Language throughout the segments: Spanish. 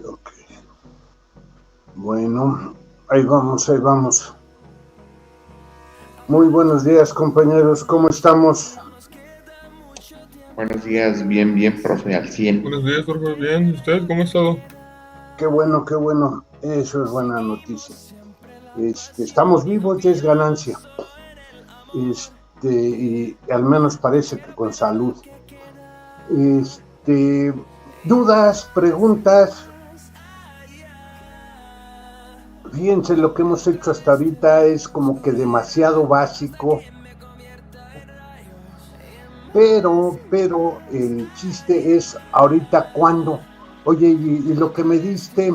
Ok. Bueno, ahí vamos. Muy buenos días, compañeros, ¿cómo estamos? Buenos días, bien, profe, al 100. Buenos días, Jorge. Bien, ¿y usted cómo ha estado? Qué bueno, eso es buena noticia. Estamos vivos, ya es ganancia. Y al menos parece que con salud. Dudas, preguntas. Fíjense, lo que hemos hecho hasta ahorita es como que demasiado básico, pero el chiste es ahorita cuándo. Oye, y lo que me diste,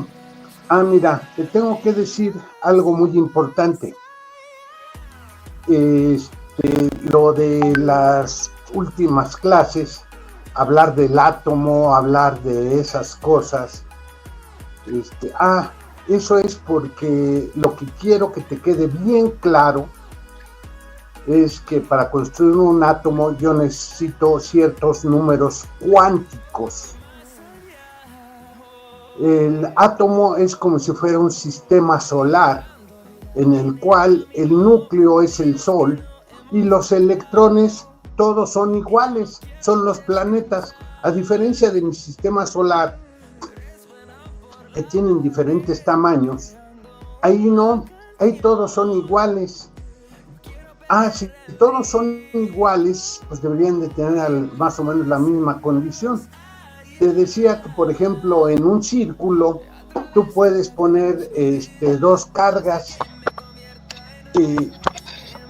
mira, te tengo que decir algo muy importante. Lo de las últimas clases, hablar del átomo, hablar de esas cosas. Eso es porque lo que quiero que te quede bien claro es que para construir un átomo yo necesito ciertos números cuánticos. El átomo es como si fuera un sistema solar en el cual el núcleo es el Sol y los electrones todos son iguales, son los planetas. A diferencia de mi sistema solar, que tienen diferentes tamaños, ahí no, ahí todos son iguales. Si todos son iguales, pues deberían de tener más o menos la misma condición. Te decía que, por ejemplo, en un círculo, tú puedes poner dos cargas,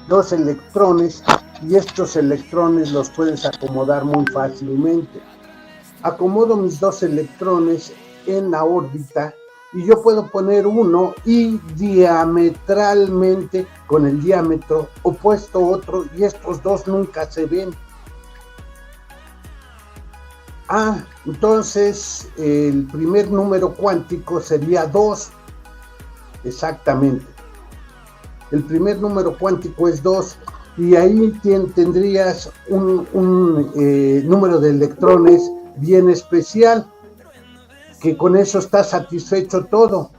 dos electrones, y estos electrones los puedes acomodar muy fácilmente. Acomodo mis dos electrones en la órbita y yo puedo poner uno y diametralmente con el diámetro opuesto otro, y estos dos nunca se ven. Entonces el primer número cuántico sería 2. Exactamente. El primer número cuántico es 2 y ahí tendrías un número de electrones bien especial, que con eso está satisfecho todo.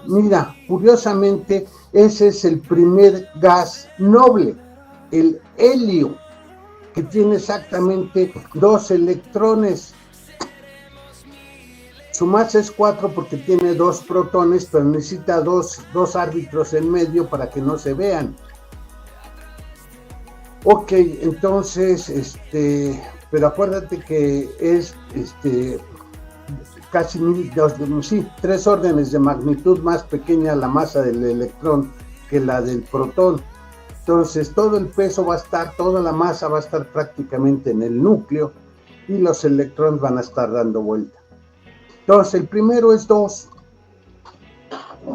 Mira, curiosamente, ese es el primer gas noble, el helio, que tiene exactamente 2 electrones. Su masa es 4 porque tiene 2 protones, pero necesita dos árbitros en medio para que no se vean. Ok, entonces, pero acuérdate que es casi 3 órdenes de magnitud más pequeña la masa del electrón que la del protón. Entonces todo el peso va a estar, toda la masa va a estar prácticamente en el núcleo y los electrones van a estar dando vuelta. Entonces el primero es 2.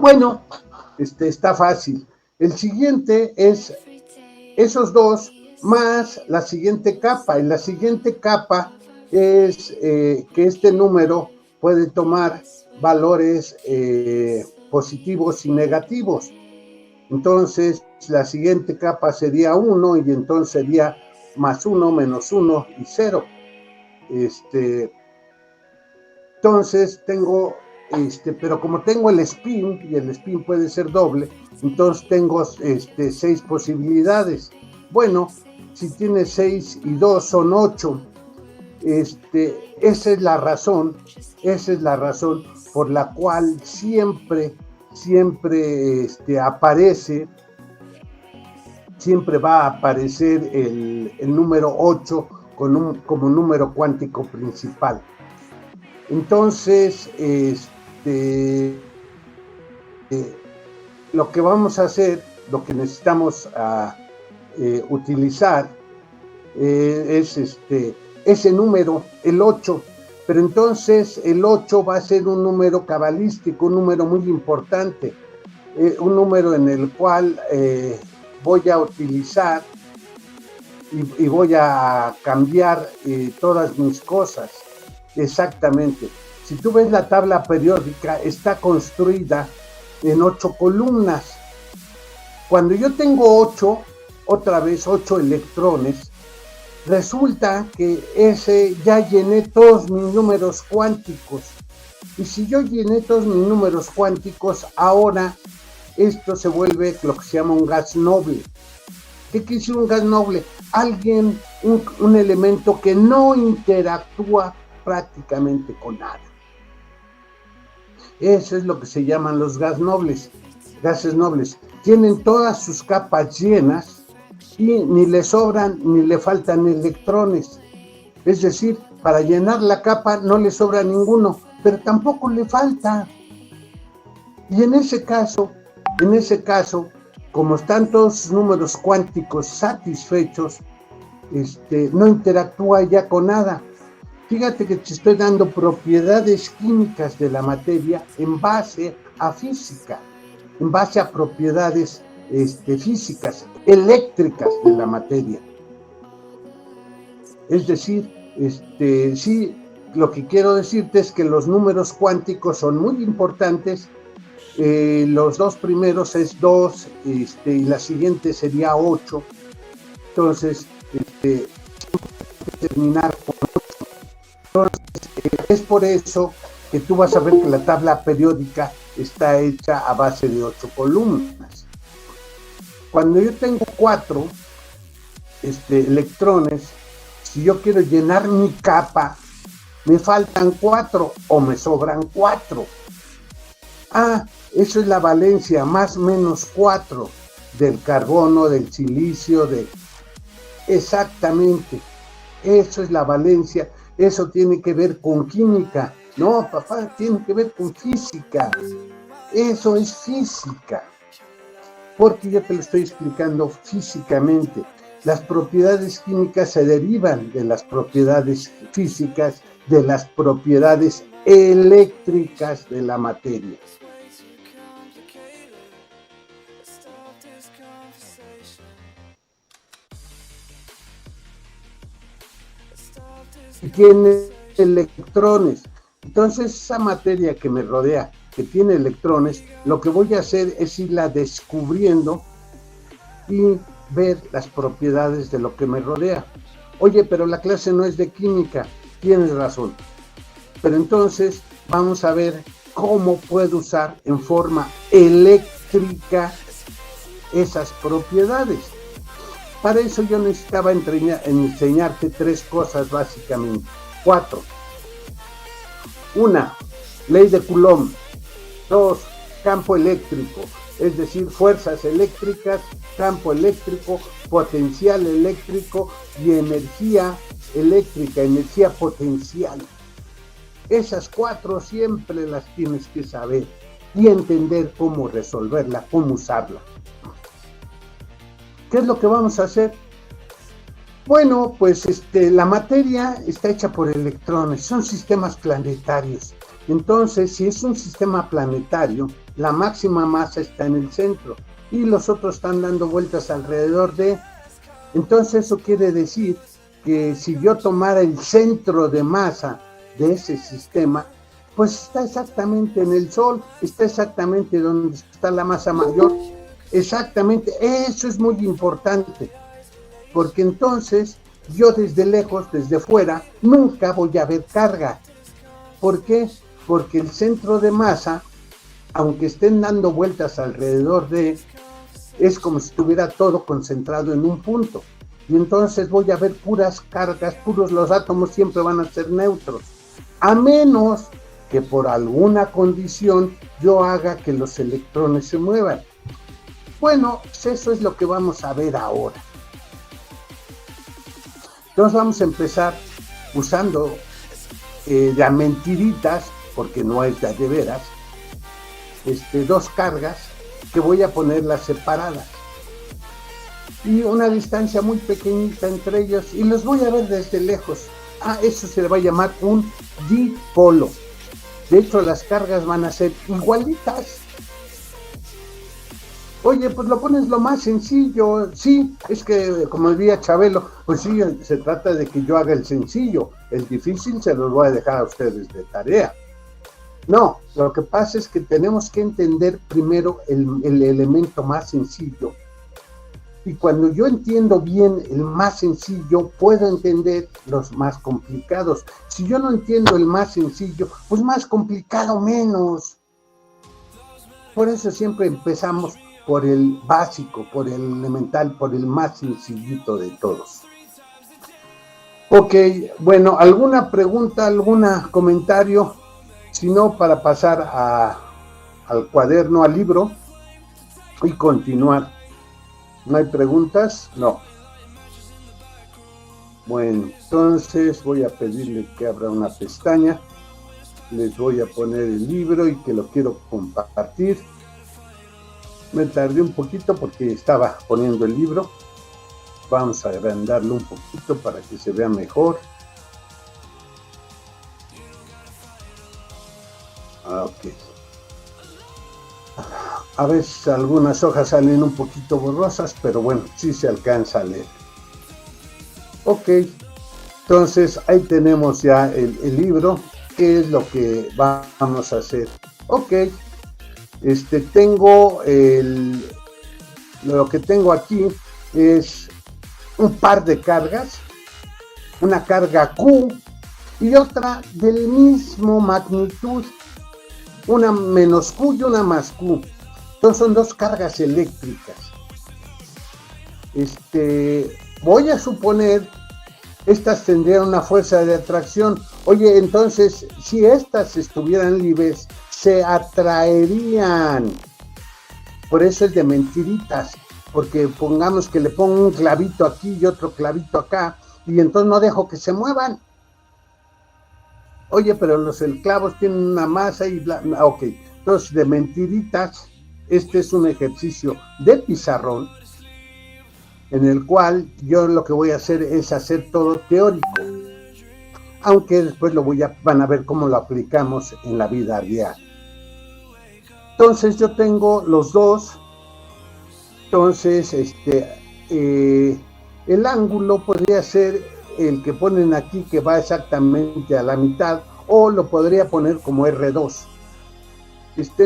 Bueno, está fácil. El siguiente es esos 2 más la siguiente capa. Y la siguiente capa es que este número puede tomar valores positivos y negativos. Entonces la siguiente capa sería 1 y entonces sería más 1, menos 1 y 0. Entonces tengo, pero como tengo el spin, y el spin puede ser doble, entonces tengo 6 posibilidades. Bueno, si tiene 6 y 2 son 8. Esa es la razón por la cual siempre aparece, siempre va a aparecer el número 8 como número cuántico principal. Entonces, lo que vamos a hacer, lo que necesitamos utilizar es ese número, el 8, pero entonces el 8 va a ser un número cabalístico, un número muy importante, un número en el cual voy a utilizar y voy a cambiar todas mis cosas. Exactamente. Si tú ves la tabla periódica, está construida en 8 columnas. Cuando yo tengo 8, otra vez 8 electrones, resulta que ya llené todos mis números cuánticos. Y si yo llené todos mis números cuánticos, ahora esto se vuelve lo que se llama un gas noble. ¿Qué quiere decir un gas noble? Un elemento que no interactúa prácticamente con nada. Eso es lo que se llaman los gases nobles. Tienen todas sus capas llenas y ni le sobran ni le faltan electrones. Es decir, para llenar la capa no le sobra ninguno, pero tampoco le falta. Y en ese caso, como están todos sus números cuánticos satisfechos, no interactúa ya con nada. Fíjate que te estoy dando propiedades químicas de la materia en base a física, en base a propiedades físicas, eléctricas de la materia. Es decir, sí, lo que quiero decirte es que los números cuánticos son muy importantes. Los dos primeros es 2, y la siguiente sería 8. Entonces, terminar con 8. Entonces, es por eso que tú vas a ver que la tabla periódica está hecha a base de 8 columnas. Cuando yo tengo 4 electrones, si yo quiero llenar mi capa, me faltan 4 o me sobran 4. Eso es la valencia, más menos 4 del carbono, del silicio, exactamente. Eso es la valencia. Eso tiene que ver con química. No, papá, tiene que ver con física. Eso es física. Porque yo te lo estoy explicando físicamente. Las propiedades químicas se derivan de las propiedades físicas, de las propiedades eléctricas de la materia. Tiene electrones. Entonces esa materia que me rodea, que tiene electrones, lo que voy a hacer es irla descubriendo y ver las propiedades de lo que me rodea. Oye, pero la clase no es de química. Tienes razón. Pero entonces vamos a ver cómo puedo usar en forma eléctrica esas propiedades. Para eso yo necesitaba enseñarte 3 cosas básicamente. 4. 1. Ley de Coulomb. 2. Campo eléctrico. Es decir, fuerzas eléctricas, campo eléctrico, potencial eléctrico y energía eléctrica, energía potencial. Esas 4 siempre las tienes que saber y entender cómo resolverla, cómo usarla. ¿Qué es lo que vamos a hacer? Bueno, pues la materia está hecha por electrones, son sistemas planetarios. Entonces, si es un sistema planetario, la máxima masa está en el centro y los otros están dando vueltas alrededor de. Entonces, eso quiere decir que si yo tomara el centro de masa de ese sistema, pues está exactamente en el Sol, está exactamente donde está la masa mayor. Exactamente, eso es muy importante, porque entonces yo desde lejos, desde fuera, nunca voy a ver carga. ¿Por qué? Porque el centro de masa, aunque estén dando vueltas alrededor de, es como si estuviera todo concentrado en un punto. Y entonces voy a ver puras cargas, los átomos siempre van a ser neutros, a menos que por alguna condición yo haga que los electrones se muevan. Bueno, pues eso es lo que vamos a ver ahora. Entonces vamos a empezar usando de mentiritas, porque no es de veras, 2 cargas que voy a ponerlas separadas. Y una distancia muy pequeñita entre ellos, y los voy a ver desde lejos. Eso se le va a llamar un dipolo. De hecho, las cargas van a ser igualitas. Oye, pues lo pones lo más sencillo. Sí, es que como diría Chabelo, pues sí, se trata de que yo haga el sencillo. El difícil se los voy a dejar a ustedes de tarea. No, lo que pasa es que tenemos que entender primero el elemento más sencillo Y cuando yo entiendo bien el más sencillo, puedo entender los más complicados. Si yo no entiendo el más sencillo, pues más complicado menos. Por eso siempre empezamos por el básico, por el elemental, por el más sencillito de todos. Ok, bueno, ¿alguna pregunta, algún comentario? Si no, para pasar al cuaderno, al libro y continuar. ¿No hay preguntas? No. Bueno, entonces voy a pedirle que abra una pestaña. Les voy a poner el libro y que lo quiero compartir. Me tardé un poquito porque estaba poniendo el libro. Vamos a agrandarlo un poquito para que se vea mejor. Ok. A veces algunas hojas salen un poquito borrosas, pero bueno, sí se alcanza a leer. Ok, entonces ahí tenemos ya el libro. ¿Qué es lo que vamos a hacer? Ok, tengo lo que tengo aquí es un par de cargas, una carga Q y otra del mismo magnitud, una menos Q y una más Q. Entonces son dos cargas eléctricas. Voy a suponer estas tendrían una fuerza de atracción. Oye, entonces si estas estuvieran libres, se atraerían. Por eso es de mentiritas, porque pongamos que le pongo un clavito aquí y otro clavito acá, y entonces no dejo que se muevan. Oye, pero los clavos tienen una masa y bla, ok. Entonces, de mentiritas, este es un ejercicio de pizarrón, en el cual yo lo que voy a hacer es hacer todo teórico, aunque después van a ver cómo lo aplicamos en la vida real. Entonces yo tengo los dos. Entonces el ángulo podría ser el que ponen aquí, que va exactamente a la mitad, o lo podría poner como R2.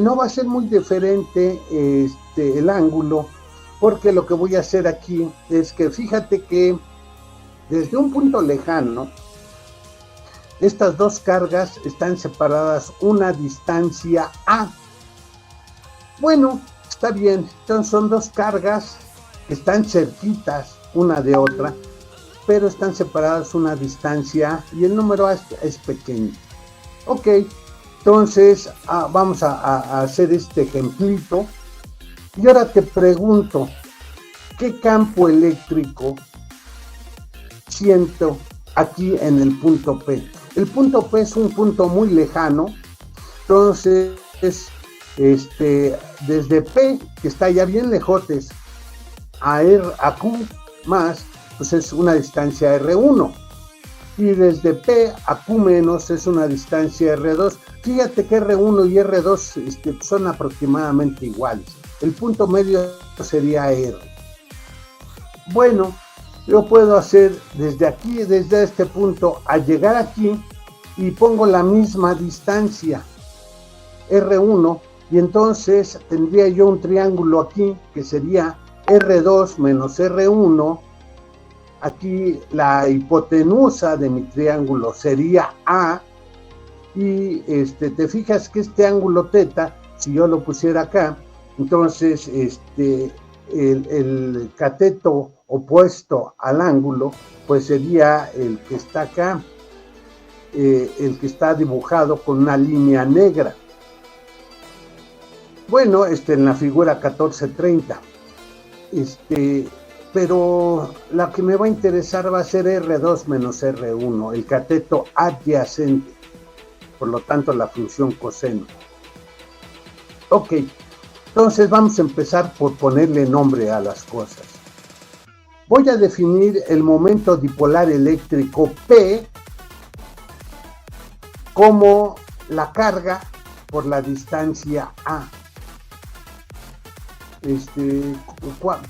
No va a ser muy diferente el ángulo, porque lo que voy a hacer aquí es que fíjate que desde un punto lejano estas dos cargas están separadas una distancia A. Bueno, está bien, entonces son dos cargas que están cerquitas una de otra, pero están separadas una distancia A y el número A es pequeño. Ok, entonces vamos a hacer este ejemplito. Y ahora te pregunto, ¿qué campo eléctrico siento aquí en el punto P? El punto P es un punto muy lejano, entonces desde P, que está ya bien lejotes, a Q más, pues es una distancia R1. Y desde P a Q menos es una distancia R2. Fíjate que R1 y R2 son aproximadamente iguales. El punto medio sería R. Bueno, yo puedo hacer desde aquí, desde este punto, a llegar aquí, y pongo la misma distancia, R1, y entonces tendría yo un triángulo aquí, que sería R2 menos R1. Aquí la hipotenusa de mi triángulo sería A, y te fijas que este ángulo teta, si yo lo pusiera acá, entonces el cateto opuesto al ángulo, pues sería el que está acá, el que está dibujado con una línea negra. Bueno, en la figura 1430. Pero la que me va a interesar va a ser R2 menos R1, el cateto adyacente, por lo tanto la función coseno. Ok, entonces vamos a empezar por ponerle nombre a las cosas. Voy a definir el momento dipolar eléctrico P como la carga por la distancia A.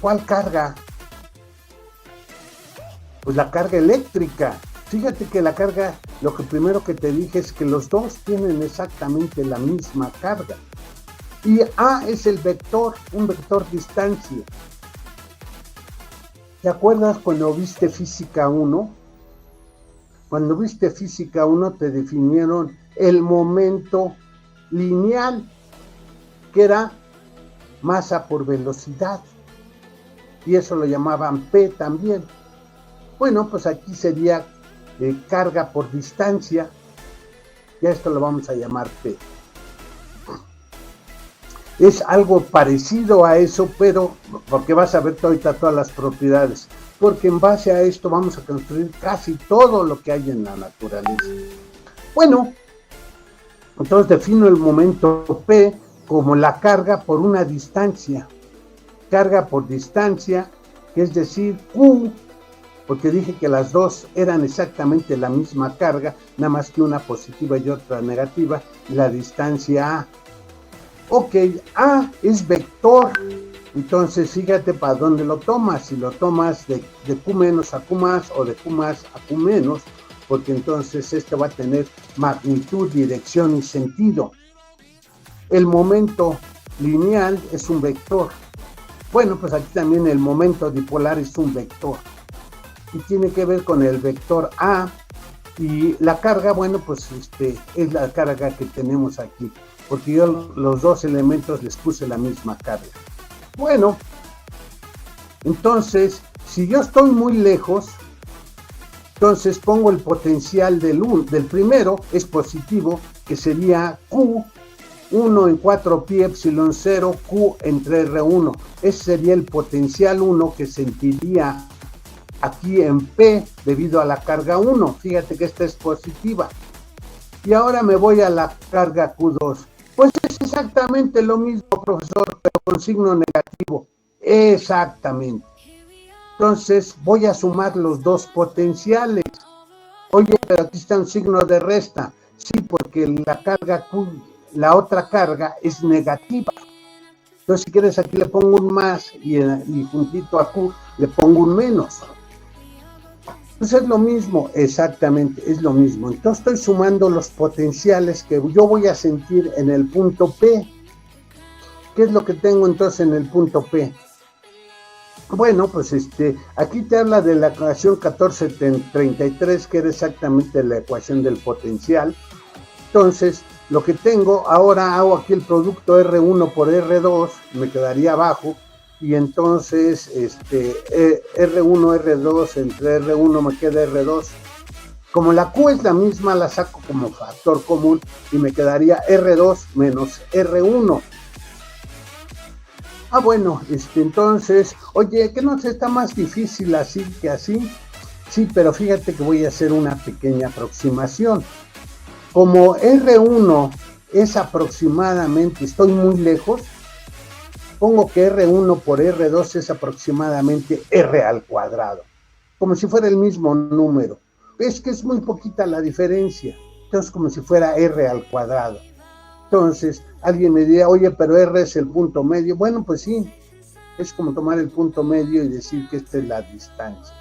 ¿Cuál carga? Pues la carga eléctrica. Fíjate que la carga, lo que primero que te dije es que los dos tienen exactamente la misma carga. Y A es el vector, un vector distancia. ¿Te acuerdas cuando viste Física 1? Cuando viste Física 1 te definieron el momento lineal, que era masa por velocidad, y eso lo llamaban P también. Bueno, pues aquí sería carga por distancia, y a esto lo vamos a llamar P. Es algo parecido a eso, pero porque vas a ver ahorita todas las propiedades, porque en base a esto vamos a construir casi todo lo que hay en la naturaleza. Bueno, entonces defino el momento P como la carga por una distancia, carga por distancia, que es decir, Q, porque dije que las dos eran exactamente la misma carga, nada más que una positiva y otra negativa, y la distancia A. Ok, A es vector, entonces fíjate para dónde lo tomas, si lo tomas de Q menos a Q más o de Q más a Q menos, porque entonces este va a tener magnitud, dirección y sentido. El momento lineal es un vector. Bueno, pues aquí también el momento dipolar es un vector y tiene que ver con el vector A, y la carga, bueno, pues es la carga que tenemos aquí, porque yo los dos elementos les puse la misma carga. Bueno, entonces, si yo estoy muy lejos, entonces pongo el potencial del primero, es positivo, que sería Q, 1 en 4 pi epsilon 0, Q entre R1. Ese sería el potencial 1 que sentiría aquí en P debido a la carga 1. Fíjate que esta es positiva. Y ahora me voy a la carga Q2. Pues es exactamente lo mismo, profesor, pero con signo negativo. Exactamente. Entonces voy a sumar los dos potenciales. Oye, pero aquí está un signo de resta. Sí, porque la carga Q, la otra carga es negativa. Entonces si quieres aquí le pongo un más y juntito a Q le pongo un menos. Entonces es lo mismo, exactamente, es lo mismo. Entonces estoy sumando los potenciales que yo voy a sentir en el punto P. ¿Qué es lo que tengo entonces en el punto P? Bueno, pues aquí te habla de la ecuación 1433, que era exactamente la ecuación del potencial. Entonces, lo que tengo, ahora hago aquí el producto R1 por R2, me quedaría abajo, y entonces R1, R2, entre R1 me queda R2. Como la Q es la misma, la saco como factor común y me quedaría R2 menos R1. Ah, bueno, entonces, oye, ¿qué no se está más difícil así que así? Sí, pero fíjate que voy a hacer una pequeña aproximación. Como R1 es aproximadamente, estoy muy lejos, pongo que R1 por R2 es aproximadamente R al cuadrado, como si fuera el mismo número. Es que es muy poquita la diferencia, entonces como si fuera R al cuadrado. Entonces, alguien me diría, oye, pero R es el punto medio. Bueno, pues sí, es como tomar el punto medio y decir que esta es la distancia.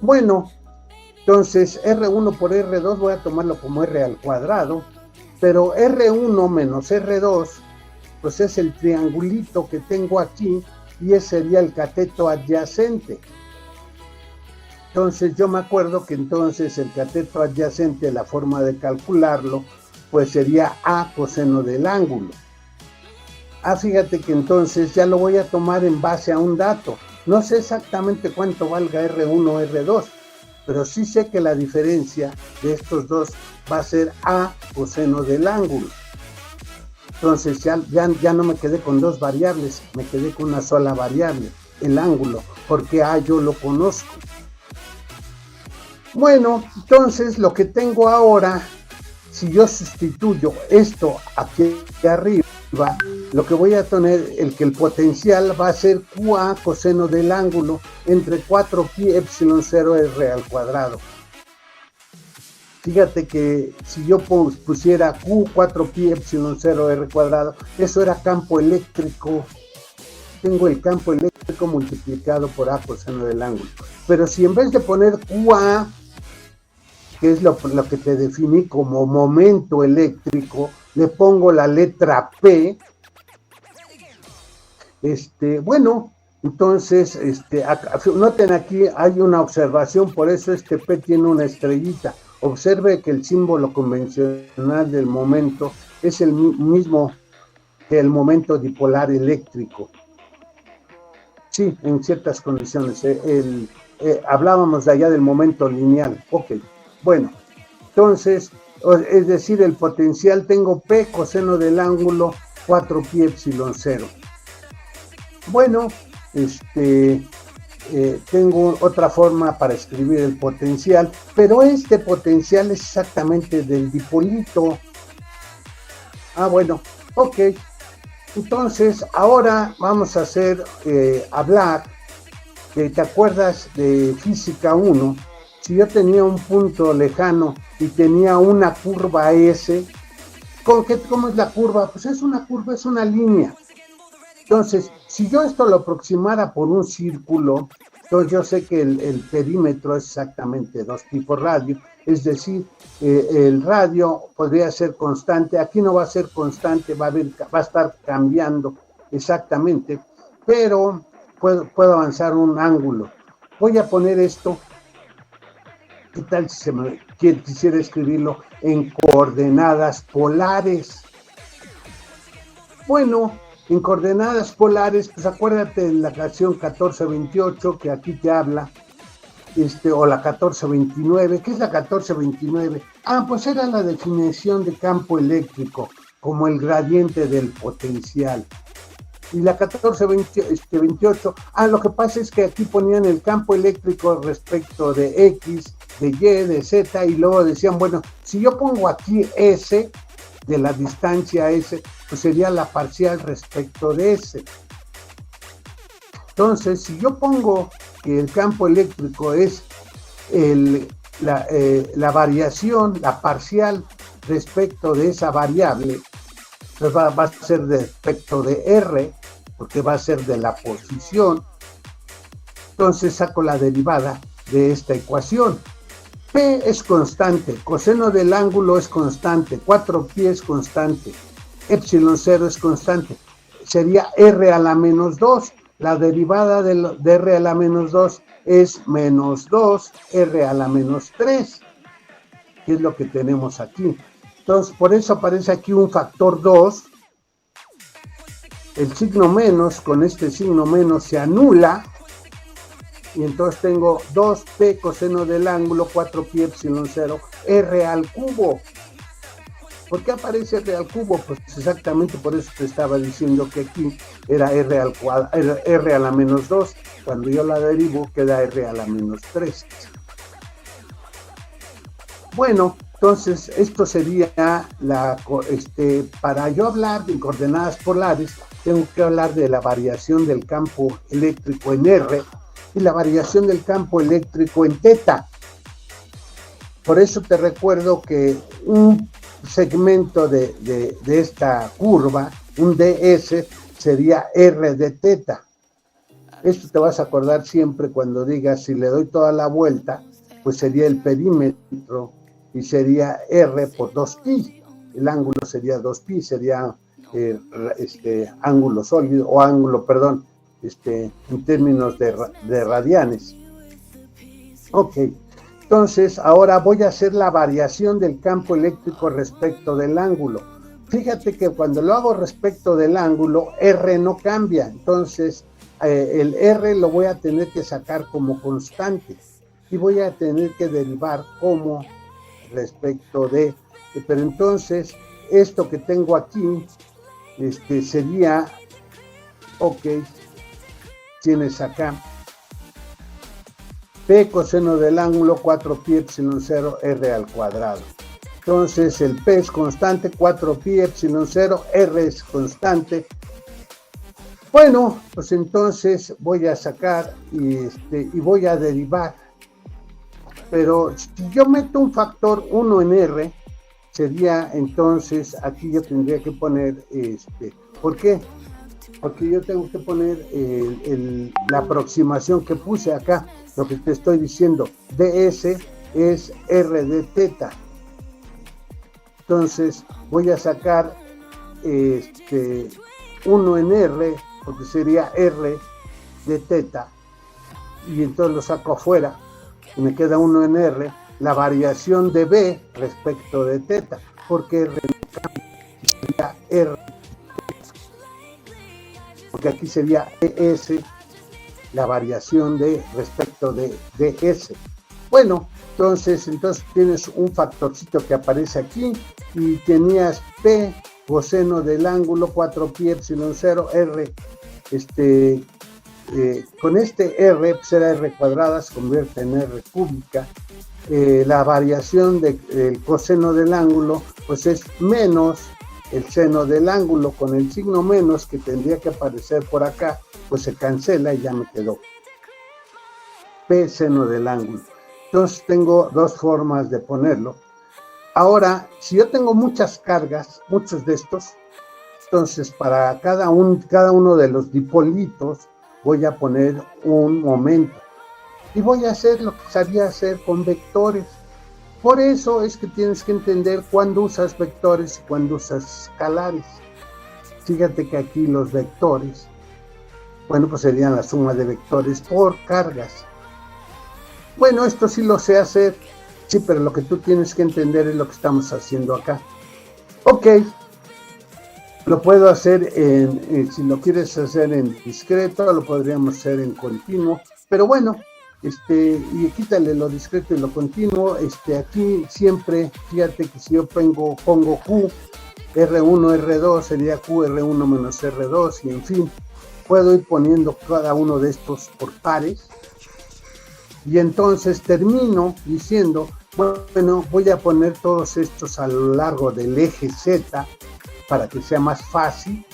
Bueno, entonces R1 por R2 voy a tomarlo como R al cuadrado, pero R1 menos R2, pues es el triangulito que tengo aquí, y ese sería el cateto adyacente. Entonces yo me acuerdo que entonces el cateto adyacente, la forma de calcularlo, pues sería A coseno del ángulo. Ah, fíjate que entonces ya lo voy a tomar en base a un dato. No sé exactamente cuánto valga R1 o R2, pero sí sé que la diferencia de estos dos va a ser A coseno del ángulo. Entonces ya no me quedé con dos variables, me quedé con una sola variable, el ángulo, porque A yo lo conozco. Bueno, entonces lo que tengo ahora, si yo sustituyo esto aquí arriba, lo que voy a tener, el potencial va a ser QA coseno del ángulo entre 4 pi epsilon 0 r al cuadrado. Fíjate que si yo pusiera Q 4 pi epsilon 0 r cuadrado, eso era campo eléctrico. Tengo el campo eléctrico multiplicado por A coseno del ángulo. Pero si en vez de poner QA, que es lo que te definí como momento eléctrico, le pongo la letra P, bueno, Entonces, noten aquí, hay una observación, por eso este P tiene una estrellita. Observe que el símbolo convencional del momento es el mismo que el momento dipolar eléctrico. Sí, en ciertas condiciones. Hablábamos de allá del momento lineal. Ok, bueno, entonces, es decir, el potencial tengo P coseno del ángulo 4pi epsilon 0. Bueno, tengo otra forma para escribir el potencial, pero este potencial es exactamente del dipolito. Bueno, ok. Entonces, ahora vamos a hablar, ¿te acuerdas de física 1? Si yo tenía un punto lejano y tenía una curva S, ¿cómo es la curva? Pues es una curva, es una línea. Entonces, si yo esto lo aproximara por un círculo, entonces yo sé que el perímetro es exactamente 2pi por radio, es decir, el radio podría ser constante, aquí no va a ser constante, va a estar cambiando exactamente, pero puedo avanzar un ángulo. Voy a poner esto, ¿qué tal si quisiera escribirlo en coordenadas polares? Bueno, en coordenadas polares, pues acuérdate de la canción 1428 que aquí te habla, o la 1429. ¿Qué es la 1429? Pues era la definición de campo eléctrico como el gradiente del potencial. Y la 1428, lo que pasa es que aquí ponían el campo eléctrico respecto de X, de Y, de Z, y luego decían, bueno, si yo pongo aquí S, de la distancia S, pues sería la parcial respecto de S. Entonces, si yo pongo que el campo eléctrico es la variación, la parcial respecto de esa variable, pues va a ser respecto de R, porque va a ser de la posición. Entonces saco la derivada de esta ecuación. P es constante, coseno del ángulo es constante, 4pi es constante, epsilon 0 es constante. Sería R a la menos 2. La derivada de R a la menos 2 es menos 2 R a la menos 3, que es lo que tenemos aquí. Entonces, por eso aparece aquí un factor 2. El signo menos, con este signo menos se anula. Y entonces tengo 2p coseno del ángulo 4pi epsilon 0 R al cubo. ¿Por qué aparece R al cubo? Pues exactamente por eso te estaba diciendo que aquí era R a la menos 2. Cuando yo la derivo queda R a la menos 3. Bueno, entonces esto sería para yo hablar de coordenadas polares, tengo que hablar de la variación del campo eléctrico en R y la variación del campo eléctrico en θ. Por eso te recuerdo que un segmento de esta curva, un ds, sería R de θ. Esto te vas a acordar siempre cuando digas, si le doy toda la vuelta, pues sería el perímetro y sería R por 2pi. El ángulo sería 2pi, sería ángulo sólido, o ángulo, perdón, en términos de radianes. Ok, entonces ahora voy a hacer la variación del campo eléctrico respecto del ángulo. Fíjate que cuando lo hago respecto del ángulo, R no cambia, entonces el R lo voy a tener que sacar como constante y voy a tener que derivar como respecto de, pero entonces esto que tengo aquí sería, ok, tienes acá P coseno del ángulo 4pi epsilon 0 R al cuadrado. Entonces el P es constante, 4pi epsilon 0, R es constante. Bueno, pues entonces voy a sacar y voy a derivar. Pero si yo meto un factor 1 en R, sería entonces, aquí yo tendría que poner, ¿por qué? Porque yo tengo que poner la aproximación que puse acá, lo que te estoy diciendo, ds es R de θ. Entonces voy a sacar 1 en R, porque sería R de teta, y entonces lo saco afuera, y me queda 1 en R, la variación de B respecto de teta, porque R sería R, porque aquí sería ES, la variación de respecto de DS. Bueno, entonces tienes un factorcito que aparece aquí, y tenías P, coseno del ángulo, 4pi epsilon 0, R, con este R, pues era R cuadrada, se convierte en R cúbica. La variación del coseno del ángulo, pues es menos el seno del ángulo, con el signo menos que tendría que aparecer por acá, pues se cancela y ya me quedó P seno del ángulo. Entonces tengo dos formas de ponerlo. Ahora, si yo tengo muchas cargas, muchos de estos, entonces para cada uno de los dipolitos voy a poner un momento. Y voy a hacer lo que sabía hacer con vectores. Por eso es que tienes que entender cuándo usas vectores y cuándo usas escalares. Fíjate que aquí los vectores, bueno, pues serían la suma de vectores por cargas. Bueno, esto sí lo sé hacer, sí, pero lo que tú tienes que entender es lo que estamos haciendo acá. Ok, lo puedo hacer si lo quieres hacer en discreto, lo podríamos hacer en continuo, pero bueno, y quítale lo discreto y lo continuo. Aquí siempre, fíjate que si yo pongo Q, R1, R2, sería Q, R1 menos R2, y en fin, puedo ir poniendo cada uno de estos por pares, y entonces termino diciendo, bueno, voy a poner todos estos a lo largo del eje Z, para que sea más fácil,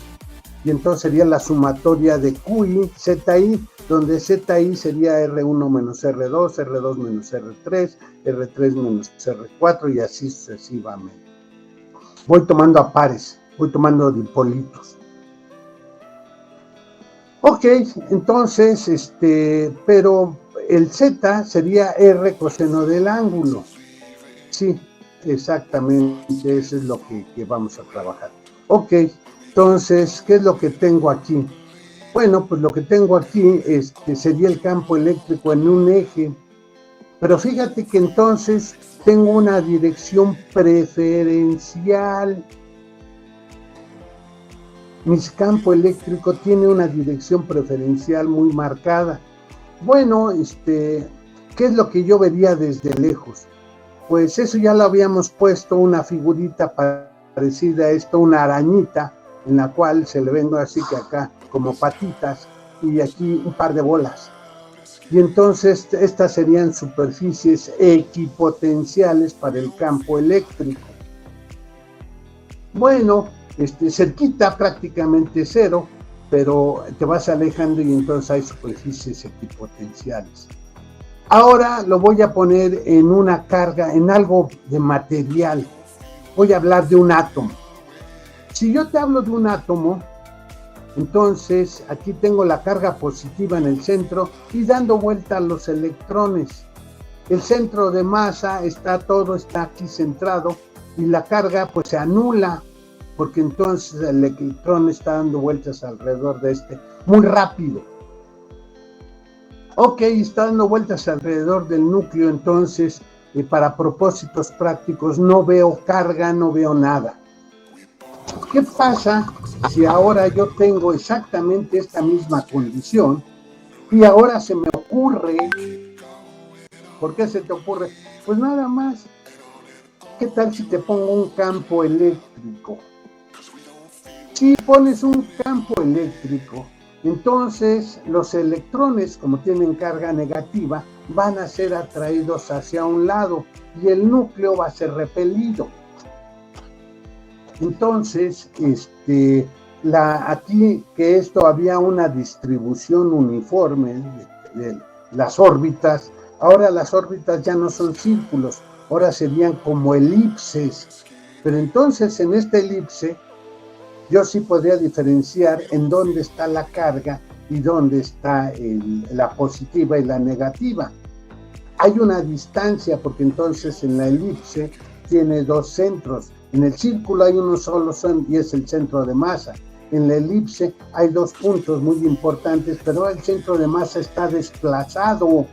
y entonces sería la sumatoria de QI, ZI, donde ZI sería R1 menos R2, R2 menos R3, R3 menos R4, y así sucesivamente. Voy tomando a pares, voy tomando dipolitos. Ok, entonces, pero el Z sería R coseno del ángulo. Sí, exactamente, eso es lo que vamos a trabajar. Ok, entonces, ¿qué es lo que tengo aquí? Bueno, pues lo que tengo aquí sería el campo eléctrico en un eje, pero fíjate que entonces tengo una dirección preferencial. Mi campo eléctrico tiene una dirección preferencial muy marcada. Bueno, ¿qué es lo que yo vería desde lejos? Pues eso ya lo habíamos puesto, una figurita parecida a esto, una arañita, en la cual se le ven así que acá como patitas, y aquí un par de bolas. Y entonces estas serían superficies equipotenciales para el campo eléctrico. Bueno, cerquita, prácticamente cero, pero te vas alejando y entonces hay superficies equipotenciales. Ahora lo voy a poner en una carga, en algo de material. Voy a hablar de un átomo. Si yo te hablo de un átomo, entonces aquí tengo la carga positiva en el centro y dando vuelta a los electrones. El centro de masa está aquí centrado, y la carga pues se anula, porque entonces el electrón está dando vueltas alrededor de muy rápido. Ok, está dando vueltas alrededor del núcleo, entonces para propósitos prácticos no veo carga, no veo nada. ¿Qué pasa si ahora yo tengo exactamente esta misma condición y ahora se me ocurre? ¿Por qué se te ocurre? Pues nada más, ¿qué tal si te pongo un campo eléctrico? Si pones un campo eléctrico, entonces los electrones, como tienen carga negativa, van a ser atraídos hacia un lado y el núcleo va a ser repelido. Entonces, aquí que esto había una distribución uniforme de las órbitas, ahora las órbitas ya no son círculos, ahora serían como elipses, pero entonces en esta elipse yo sí podría diferenciar en dónde está la carga y dónde está la positiva y la negativa. Hay una distancia, porque entonces en la elipse tiene dos centros. En el círculo hay uno solo y es el centro de masa. en la elipse hay dos puntos muy importantes, pero el centro de masa está desplazado.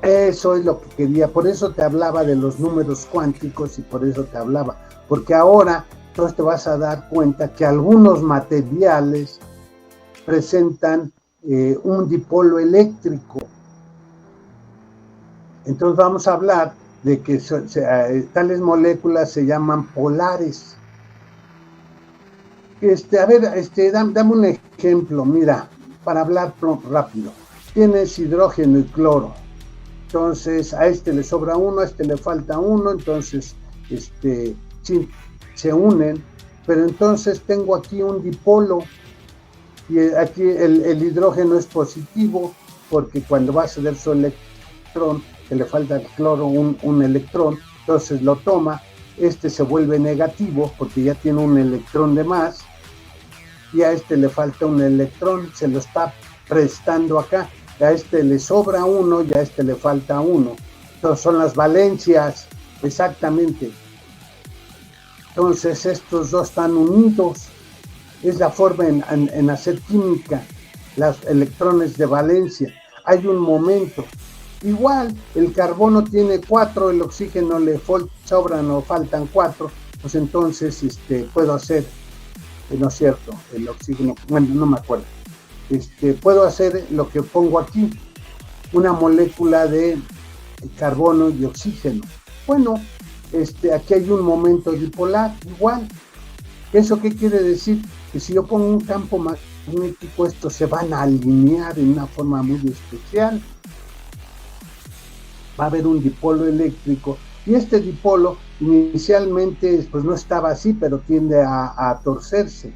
Eso es lo que quería, por eso te hablaba de los números cuánticos y por eso te hablaba, porque ahora entonces te vas a dar cuenta que algunos materiales presentan un dipolo eléctrico. Entonces vamos a hablar de que tales moléculas se llaman polares. A ver, dame un ejemplo, mira, para hablar rápido. Tienes hidrógeno y cloro. Entonces a este le sobra uno, a este le falta uno, entonces sí, se unen, pero entonces tengo aquí un dipolo y aquí el hidrógeno es positivo porque cuando va a ceder su electrón, que le falta al cloro un electrón, entonces lo toma, se vuelve negativo porque ya tiene un electrón de más y a este le falta un electrón, se lo está prestando acá. A este le sobra uno y a este le falta uno. Entonces son las valencias, exactamente. Entonces estos dos están unidos. Es la forma en hacer química, los electrones de valencia. Hay un momento. Igual, el carbono tiene 4, el oxígeno le sobran o faltan 4, pues entonces puedo hacer, no es cierto, el oxígeno, bueno, no me acuerdo. Puedo hacer lo que pongo aquí, una molécula de carbono y oxígeno. Bueno, aquí hay un momento dipolar, igual. ¿Eso qué quiere decir? Que si yo pongo un campo magnético, estos se van a alinear en una forma muy especial. Va a haber un dipolo eléctrico, y este dipolo inicialmente pues no estaba así, pero tiende a torcerse.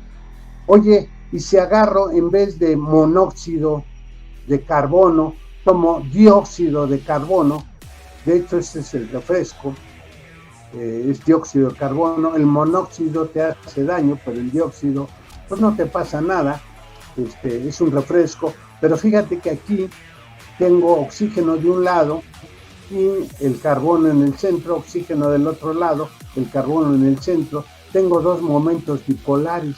Oye, y si agarro, en vez de monóxido de carbono, tomo dióxido de carbono, de hecho ese es el refresco, es dióxido de carbono, el monóxido te hace daño, pero el dióxido pues no te pasa nada, es un refresco, pero fíjate que aquí tengo oxígeno de un lado y el carbono en el centro, oxígeno del otro lado, el carbono en el centro, tengo dos momentos dipolares.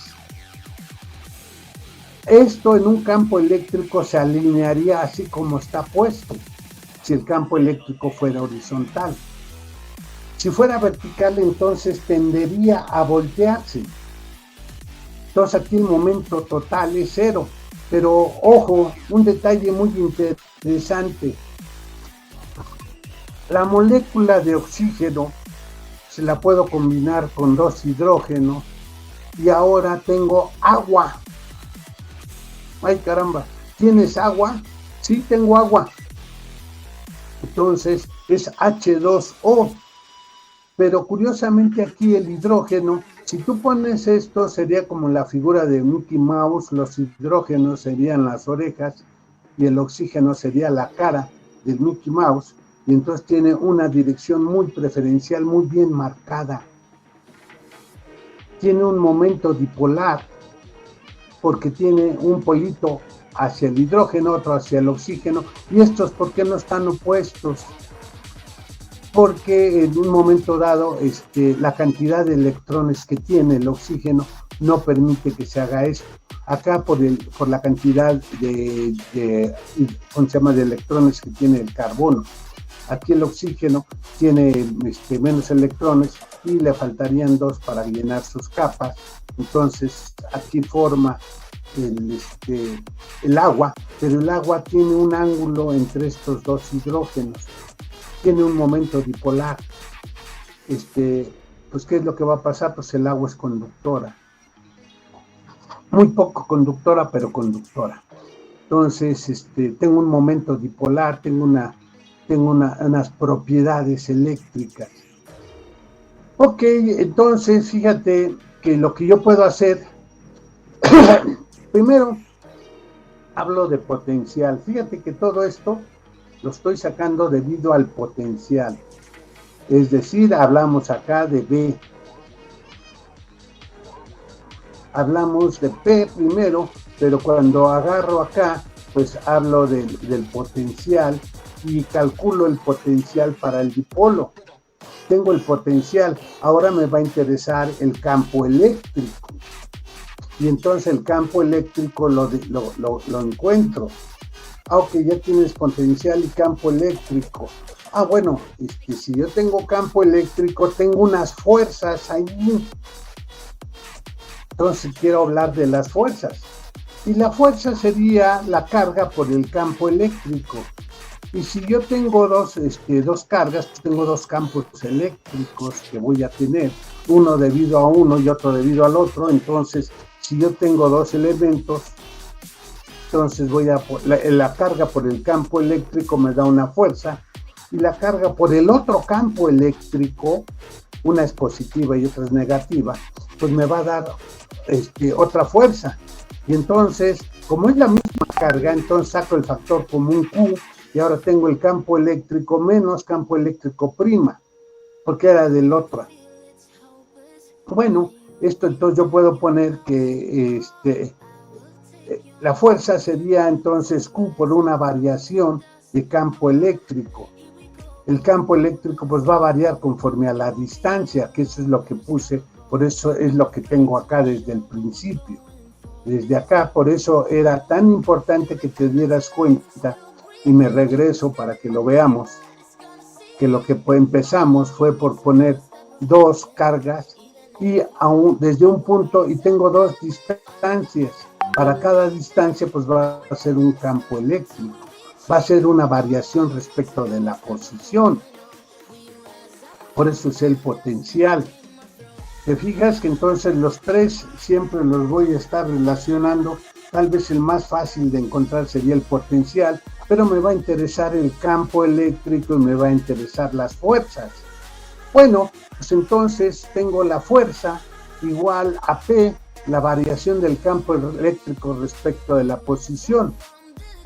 Esto en un campo eléctrico se alinearía así como está puesto, si el campo eléctrico fuera horizontal. Si fuera vertical, entonces tendería a voltearse. Entonces aquí el momento total es 0. Pero ojo, un detalle muy interesante. La molécula de oxígeno se la puedo combinar con 2 hidrógenos y ahora tengo agua. Ay, caramba, ¿tienes agua? Sí, tengo agua. Entonces es H2O. Pero curiosamente aquí el hidrógeno, si tú pones esto, sería como la figura de Mickey Mouse, los hidrógenos serían las orejas y el oxígeno sería la cara del Mickey Mouse, y entonces tiene una dirección muy preferencial, muy bien marcada. Tiene un momento dipolar, porque tiene un polito hacia el hidrógeno, otro hacia el oxígeno, y estos, ¿por qué no están opuestos? Porque en un momento dado la cantidad de electrones que tiene el oxígeno no permite que se haga esto. Acá por la cantidad de electrones que tiene el carbono. Aquí el oxígeno tiene menos electrones y le faltarían 2 para llenar sus capas. Entonces aquí forma el agua, pero el agua tiene un ángulo entre estos 2 hidrógenos. Tiene un momento dipolar. Pues ¿qué es lo que va a pasar? Pues el agua es conductora. Muy poco conductora, pero conductora. Entonces, tengo un momento dipolar, tengo unas propiedades eléctricas. Ok, entonces fíjate que lo que yo puedo hacer, primero hablo de potencial. Fíjate que todo esto lo estoy sacando debido al potencial. Es decir, hablamos acá de B. Hablamos de P primero, pero cuando agarro acá, pues hablo del potencial y calculo el potencial para el dipolo. Tengo el potencial, ahora me va a interesar el campo eléctrico. y entonces el campo eléctrico lo encuentro. Ok, ya tienes potencial y campo eléctrico. Bueno, si yo tengo campo eléctrico, tengo unas fuerzas ahí. Entonces quiero hablar de las fuerzas. Y la fuerza sería la carga por el campo eléctrico. Y si yo tengo dos cargas, pues tengo dos campos eléctricos que voy a tener, uno debido a uno y otro debido al otro. Entonces, si yo tengo dos elementos, entonces la carga por el campo eléctrico me da una fuerza, y la carga por el otro campo eléctrico, una es positiva y otra es negativa, pues me va a dar otra fuerza. Y entonces, como es la misma carga, entonces saco el factor común Q, y ahora tengo el campo eléctrico menos campo eléctrico prima, porque era del otro. Bueno, esto entonces yo puedo poner que la fuerza sería entonces Q por una variación de campo eléctrico. El campo eléctrico pues va a variar conforme a la distancia, que eso es lo que puse, por eso es lo que tengo acá desde el principio. Desde acá, por eso era tan importante que te dieras cuenta, y me regreso para que lo veamos, que lo que empezamos fue por poner dos cargas y desde un punto, y tengo dos distancias. Para cada distancia pues va a ser un campo eléctrico, va a ser una variación respecto de la posición. Por eso es el potencial. Te fijas que entonces los tres siempre los voy a estar relacionando. Tal vez el más fácil de encontrar sería el potencial, pero me va a interesar el campo eléctrico y me va a interesar las fuerzas. Bueno, pues entonces tengo la fuerza igual a P, la variación del campo eléctrico respecto de la posición.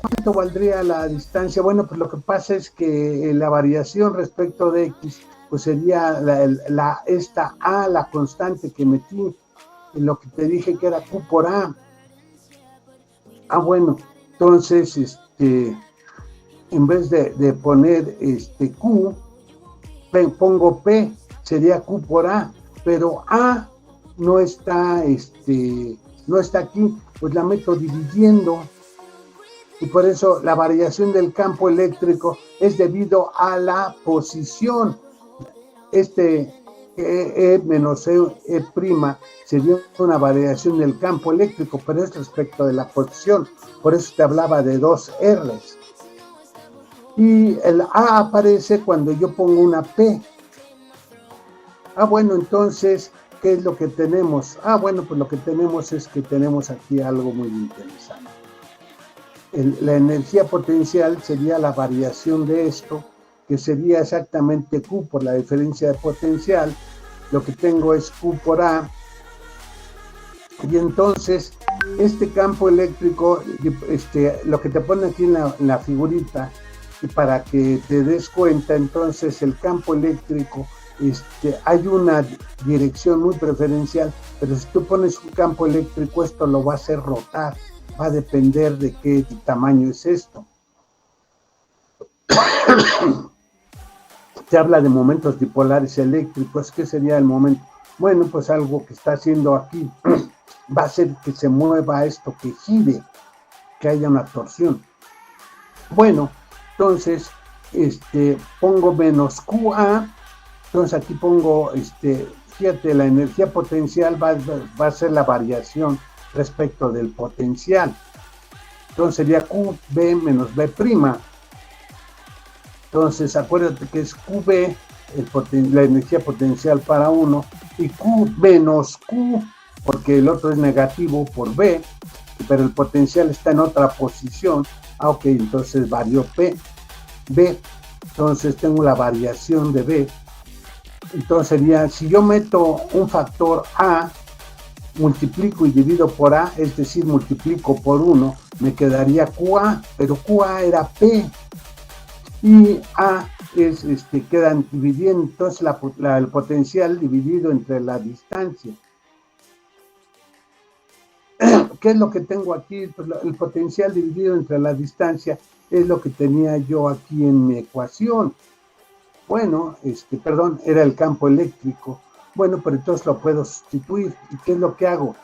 ¿Cuánto valdría la distancia? Bueno, pues lo que pasa es que la variación respecto de X, pues sería esta A, la constante que metí, en lo que te dije que era Q por A. Bueno, entonces, en vez de poner Q, pongo P, sería Q por A, pero A no está aquí, pues la meto dividiendo, y por eso la variación del campo eléctrico es debido a la posición. E menos E prima sería una variación del campo eléctrico, pero es respecto de la posición, por eso te hablaba de dos R's. Y el A aparece cuando yo pongo una P. Bueno, entonces, ¿qué es lo que tenemos? Bueno, pues lo que tenemos es que tenemos aquí algo muy interesante. La energía potencial sería la variación de esto, que sería exactamente Q por la diferencia de potencial. Lo que tengo es Q por A. Y entonces, este campo eléctrico, lo que te pone aquí en la figurita, y para que te des cuenta, entonces el campo eléctrico, hay una dirección muy preferencial, pero si tú pones un campo eléctrico, esto lo va a hacer rotar, va a depender de qué tamaño es esto. Se habla de momentos dipolares eléctricos. ¿Qué sería el momento? Bueno, pues algo que está haciendo aquí va a hacer que se mueva esto, que gire, que haya una torsión. Bueno, entonces pongo menos QA, entonces aquí pongo, fíjate, la energía potencial va a ser la variación respecto del potencial. Entonces sería QB menos B'. Entonces acuérdate que es QB, la energía potencial para uno, y Q menos Q, porque el otro es negativo por B, pero el potencial está en otra posición. Ok, entonces varió B, entonces tengo la variación de B. Entonces sería, si yo meto un factor A, multiplico y divido por A, es decir, multiplico por 1, me quedaría QA, pero QA era P, y A es, quedan dividiendo, entonces el potencial dividido entre la distancia. ¿Qué es lo que tengo aquí? Pues el potencial dividido entre la distancia es lo que tenía yo aquí en mi ecuación. Bueno, era el campo eléctrico. Bueno, pero entonces lo puedo sustituir. ¿Y qué es lo que hago?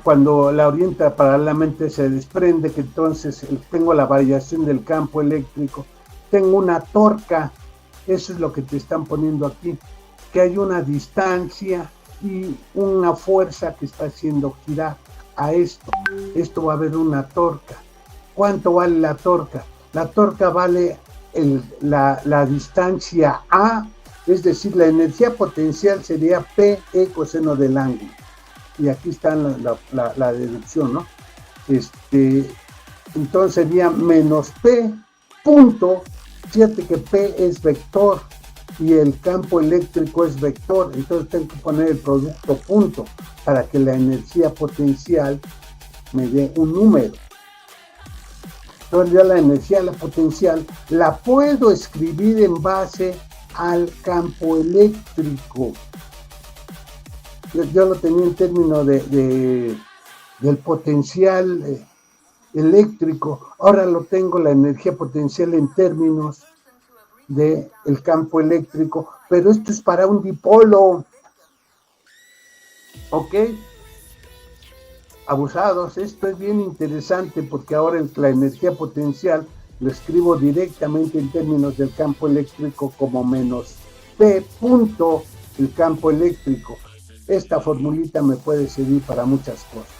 cuando la orienta paralelamente se desprende, que entonces tengo la variación del campo eléctrico, tengo una torca, eso es lo que te están poniendo aquí, que hay una distancia y una fuerza que está haciendo girar a esto va a haber una torca. ¿Cuánto vale la torca? La torca vale la distancia A, es decir, la energía potencial sería P coseno del ángulo. Y aquí está la deducción, ¿no? Entonces sería menos P punto, fíjate que P es vector y el campo eléctrico es vector, entonces tengo que poner el producto punto para que la energía potencial me dé un número. Entonces ya la energía, la potencial, la puedo escribir en base al campo eléctrico. Yo lo tenía en términos del potencial eléctrico, ahora lo tengo la energía potencial en términos del campo eléctrico, pero esto es para un dipolo, ¿ok? Abusados, esto es bien interesante porque ahora la energía potencial lo escribo directamente en términos del campo eléctrico como menos P punto el campo eléctrico. Esta formulita me puede servir para muchas cosas.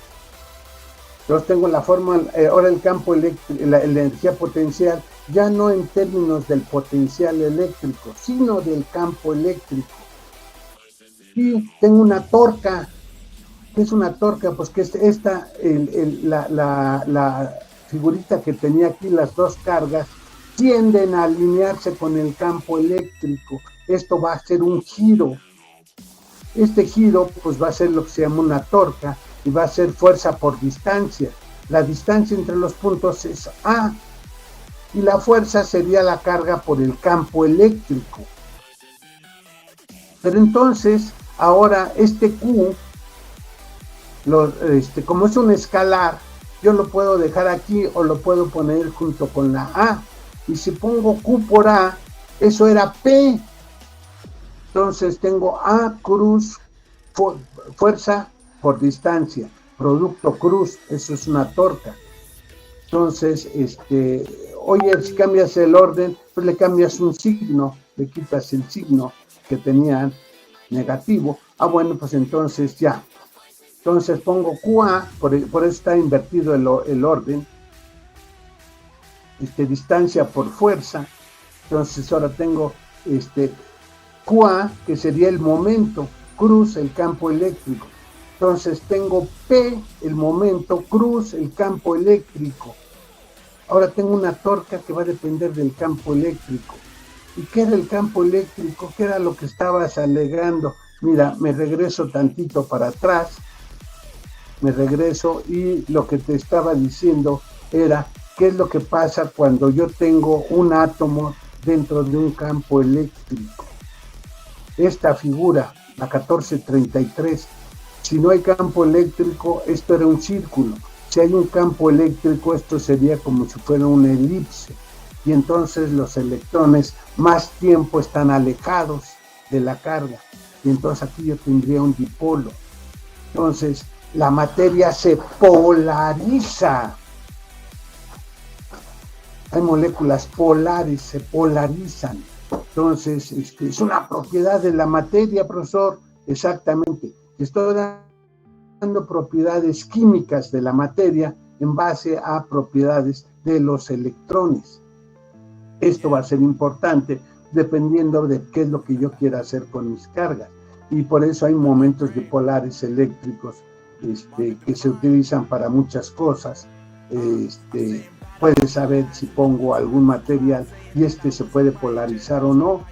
Entonces tengo la forma, ahora el campo eléctrico, la energía potencial, ya no en términos del potencial eléctrico, sino del campo eléctrico. Y tengo una torca. ¿Qué es una torca? Pues que la figurita que tenía aquí, las dos cargas, tienden a alinearse con el campo eléctrico. Esto va a ser un giro. Este giro pues va a ser lo que se llama una torca y va a ser fuerza por distancia. La distancia entre los puntos es A y la fuerza sería la carga por el campo eléctrico. Pero entonces, ahora este Q, como es un escalar, yo lo puedo dejar aquí o lo puedo poner junto con la A. Y si pongo Q por A, eso era P. Entonces tengo A cruz, fuerza por distancia, producto cruz, eso es una torca. Entonces, oye, si cambias el orden, pues le cambias un signo, le quitas el signo que tenían negativo. Bueno, pues entonces ya. Entonces pongo QA, por eso está invertido el orden. Distancia por fuerza. Entonces ahora tengo QA, que sería el momento, cruz el campo eléctrico. Entonces tengo P, el momento, cruz el campo eléctrico. Ahora tengo una torca que va a depender del campo eléctrico. ¿Y qué era el campo eléctrico? ¿Qué era lo que estabas alegando? Mira, me regreso tantito para atrás. Me regreso y lo que te estaba diciendo era qué es lo que pasa cuando yo tengo un átomo dentro de un campo eléctrico. Esta figura, la 1433, si no hay campo eléctrico, esto era un círculo. Si hay un campo eléctrico, esto sería como si fuera una elipse. Y entonces los electrones más tiempo están alejados de la carga. Y entonces aquí yo tendría un dipolo. Entonces, la materia se polariza. Hay moléculas polares, se polarizan. Entonces, es una propiedad de la materia, profesor. Exactamente. Estoy dando propiedades químicas de la materia en base a propiedades de los electrones. Esto va a ser importante dependiendo de qué es lo que yo quiera hacer con mis cargas. Y por eso hay momentos de polares eléctricos que se utilizan para muchas cosas. Puedes saber si pongo algún material y se puede polarizar o no,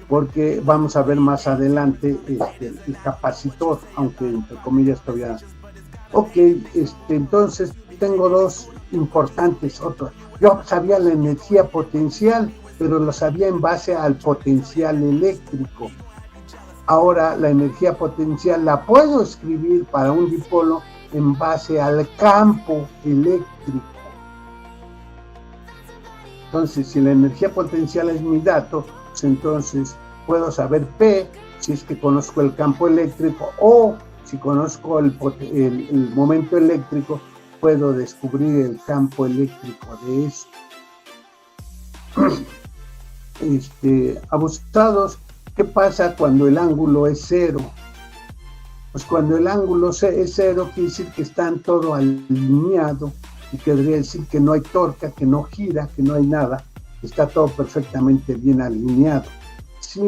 porque vamos a ver más adelante el capacitor, aunque entre comillas todavía. Ok, entonces tengo dos importantes otros. Yo sabía la energía potencial, pero lo sabía en base al potencial eléctrico. Ahora la energía potencial la puedo escribir para un dipolo en base al campo eléctrico. Entonces, si la energía potencial es mi dato, pues entonces puedo saber P, si es que conozco el campo eléctrico, o si conozco el momento eléctrico, puedo descubrir el campo eléctrico de esto. Abusados, ¿qué pasa cuando el ángulo es cero? Pues cuando el ángulo es cero, quiere decir que están todo alineado, y querría decir que no hay torca, que no gira, que no hay nada, está todo perfectamente bien alineado. Si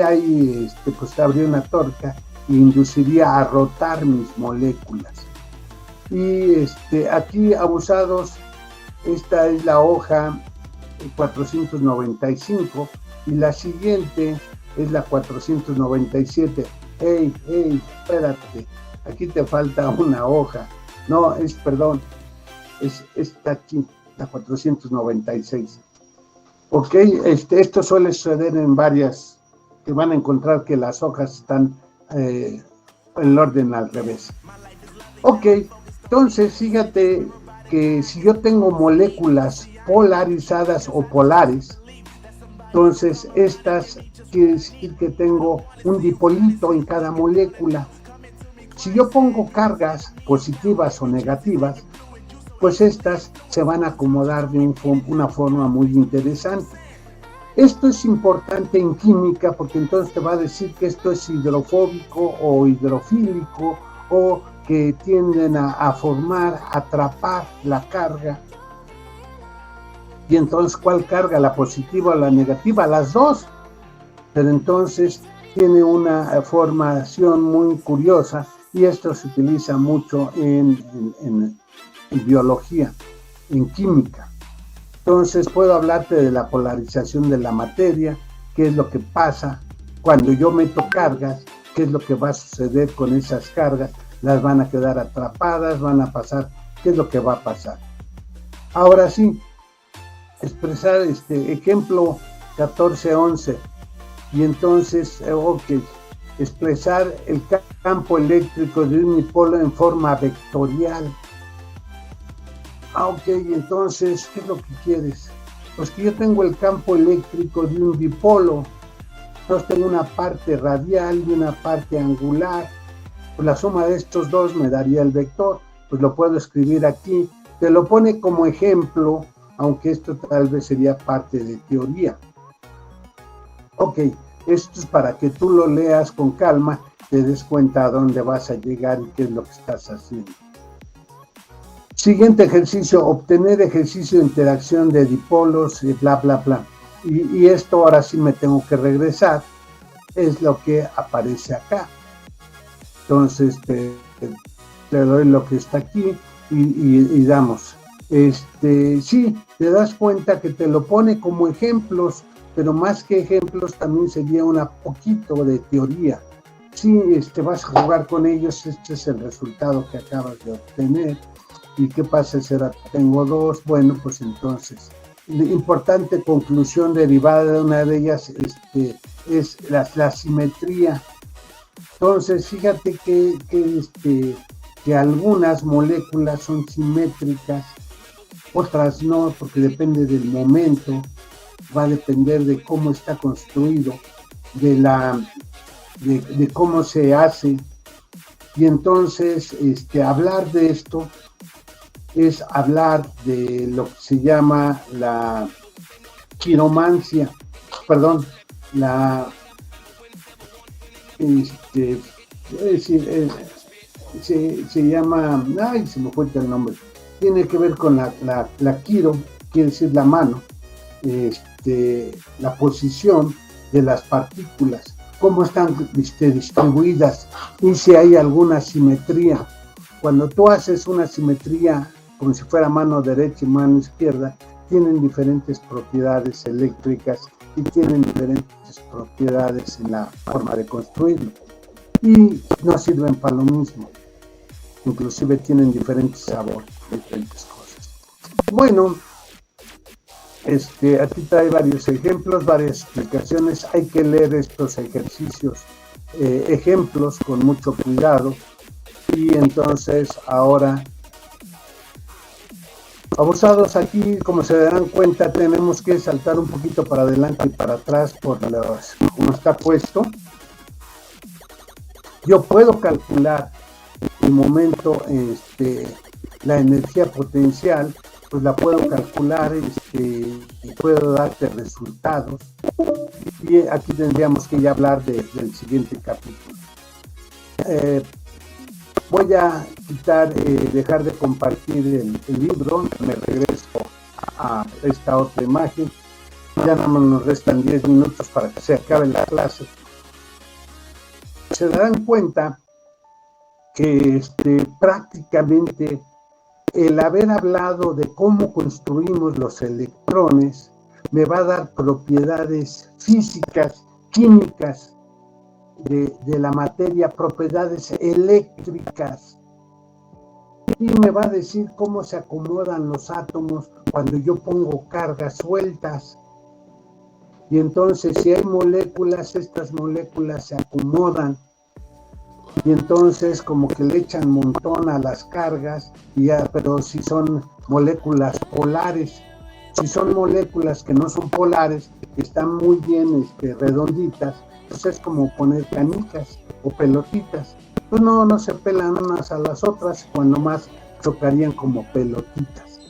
hay, pues habría una torca e induciría a rotar mis moléculas. Y aquí, abusados, esta es la hoja 495 y la siguiente es la 497. Hey, espérate, aquí te falta una hoja. No, perdón, es esta aquí, la 496. Ok, esto suele suceder en varias, que van a encontrar que las hojas están en el orden al revés. Ok, entonces fíjate que si yo tengo moléculas polarizadas o polares, entonces estas quiere decir que tengo un dipolito en cada molécula. Si yo pongo cargas positivas o negativas, pues estas se van a acomodar de una forma muy interesante. Esto es importante en química porque entonces te va a decir que esto es hidrofóbico o hidrofílico o que tienden a formar, atrapar la carga. Y entonces, ¿cuál carga? ¿La positiva o la negativa? Las dos. Pero entonces tiene una formación muy curiosa y esto se utiliza mucho en biología, en química. Entonces puedo hablarte de la polarización de la materia, qué es lo que pasa cuando yo meto cargas, qué es lo que va a suceder con esas cargas, las van a quedar atrapadas, van a pasar, qué es lo que va a pasar. Ahora sí, expresar ejemplo 1411 y entonces, expresar el campo eléctrico de un dipolo en forma vectorial. Entonces, ¿qué es lo que quieres? Pues que yo tengo el campo eléctrico de un dipolo, entonces tengo una parte radial y una parte angular, pues la suma de estos dos me daría el vector, pues lo puedo escribir aquí, te lo pone como ejemplo, aunque esto tal vez sería parte de teoría. Esto es para que tú lo leas con calma, te des cuenta a dónde vas a llegar y qué es lo que estás haciendo. Siguiente ejercicio, obtener ejercicio de interacción de dipolos y bla, bla, bla. Y esto ahora sí me tengo que regresar, es lo que aparece acá. Entonces te doy lo que está aquí y damos. Sí, te das cuenta que te lo pone como ejemplos, pero más que ejemplos también sería un poquito de teoría. Sí, vas a jugar con ellos, este es el resultado que acabas de obtener. ¿Y qué pasa si ahora tengo dos? Bueno, pues entonces, importante conclusión derivada de una de ellas es la simetría. Entonces, fíjate que algunas moléculas son simétricas, otras no, porque depende del momento, va a depender de cómo está construido, de cómo se hace. Y entonces, hablar de esto es hablar de lo que se llama la quiromancia, se llama, se me fue el nombre, tiene que ver con la quiro, quiere decir la mano, la posición de las partículas, cómo están distribuidas y si hay alguna simetría. Cuando tú haces una simetría como si fuera mano derecha y mano izquierda, tienen diferentes propiedades eléctricas y tienen diferentes propiedades en la forma de construirlo. Y no sirven para lo mismo. Inclusive tienen diferentes sabores, diferentes cosas. Bueno, aquí trae varios ejemplos, varias explicaciones. Hay que leer estos ejercicios, ejemplos con mucho cuidado. Y entonces ahora, abusados, aquí como se darán cuenta tenemos que saltar un poquito para adelante y para atrás por como está puesto. Yo puedo calcular el momento, la energía potencial, pues la puedo calcular, y puedo darte resultados. Y aquí tendríamos que ya hablar del siguiente capítulo. Voy a dejar de compartir el libro, me regreso a esta otra imagen. Ya nada más nos restan 10 minutos para que se acabe la clase. Se darán cuenta que prácticamente el haber hablado de cómo construimos los electrones me va a dar propiedades físicas, químicas de la materia, propiedades eléctricas, y me va a decir cómo se acomodan los átomos cuando yo pongo cargas sueltas. Y entonces, si hay moléculas, estas moléculas se acomodan, y entonces como que le echan montón a las cargas, pero si son moléculas polares, si son moléculas que no son polares, que están muy bien redonditas, pues es como poner canicas o pelotitas. Pues no se pelan unas a las otras, cuando más chocarían como pelotitas.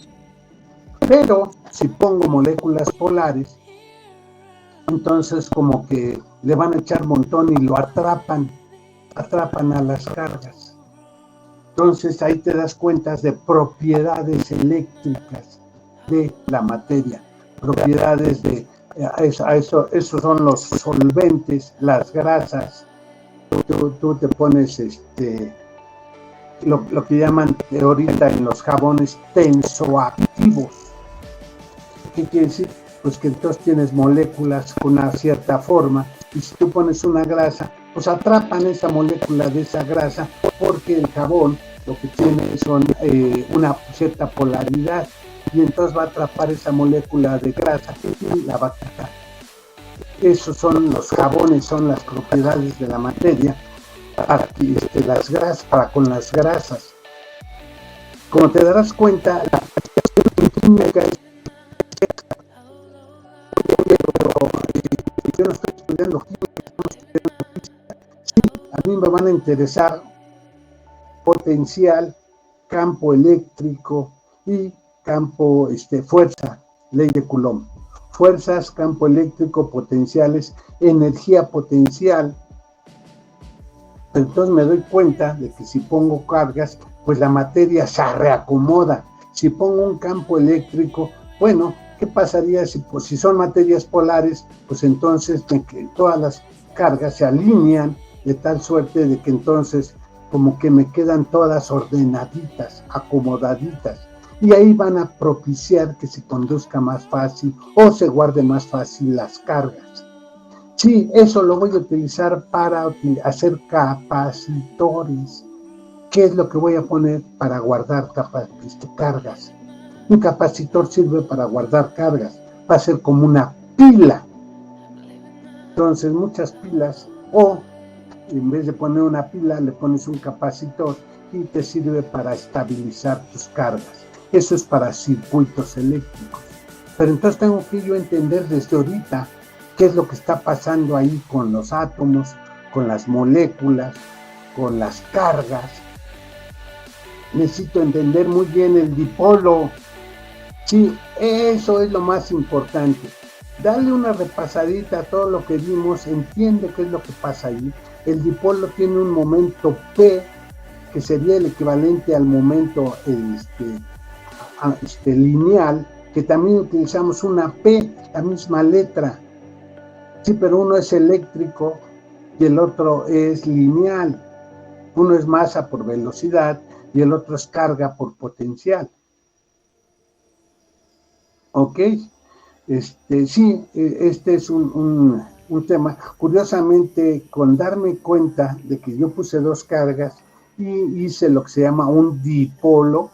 Pero si pongo moléculas polares, entonces como que le van a echar montón y lo atrapan a las cargas. Entonces ahí te das cuenta de propiedades eléctricas de la materia, propiedades de esos son los solventes, las grasas. Tú te pones lo que llaman ahorita en los jabones tensoactivos. ¿Qué quiere decir? Pues que entonces tienes moléculas con una cierta forma, y si tú pones una grasa, pues atrapan esa molécula de esa grasa, porque el jabón lo que tiene son una cierta polaridad, y entonces va a atrapar esa molécula de grasa y la va a quitar. Esos son los jabones, son las propiedades de la materia. Aquí, las grasas, con las grasas. Como te darás cuenta, la química es... Yo no estoy estudiando química, no estoy estudiando física. Sí, a mí me van a interesar potencial, campo eléctrico y campo, fuerza, ley de Coulomb. Fuerzas, campo eléctrico, potenciales, energía potencial. Entonces me doy cuenta de que si pongo cargas, pues la materia se reacomoda. Si pongo un campo eléctrico, bueno, ¿qué pasaría si son materias polares? Pues entonces todas las cargas se alinean de tal suerte de que entonces como que me quedan todas ordenaditas, acomodaditas. Y ahí van a propiciar que se conduzca más fácil o se guarde más fácil las cargas. Sí, eso lo voy a utilizar para hacer capacitores. ¿Qué es lo que voy a poner para guardar cargas? Un capacitor sirve para guardar cargas. Va a ser como una pila. Entonces, muchas pilas, o en vez de poner una pila, le pones un capacitor y te sirve para estabilizar tus cargas. Eso es para circuitos eléctricos. Pero entonces tengo que yo entender desde ahorita qué es lo que está pasando ahí con los átomos, con las moléculas, con las cargas. Necesito entender muy bien el dipolo. Sí, eso es lo más importante. Dale una repasadita a todo lo que vimos, entiende qué es lo que pasa ahí. El dipolo tiene un momento P, que sería el equivalente al momento lineal, que también utilizamos una P, la misma letra. Sí, pero uno es eléctrico y el otro es lineal. Uno es masa por velocidad y el otro es carga por potencial. ¿Ok? Sí, este es un tema. Curiosamente, con darme cuenta de que yo puse dos cargas y hice lo que se llama un dipolo,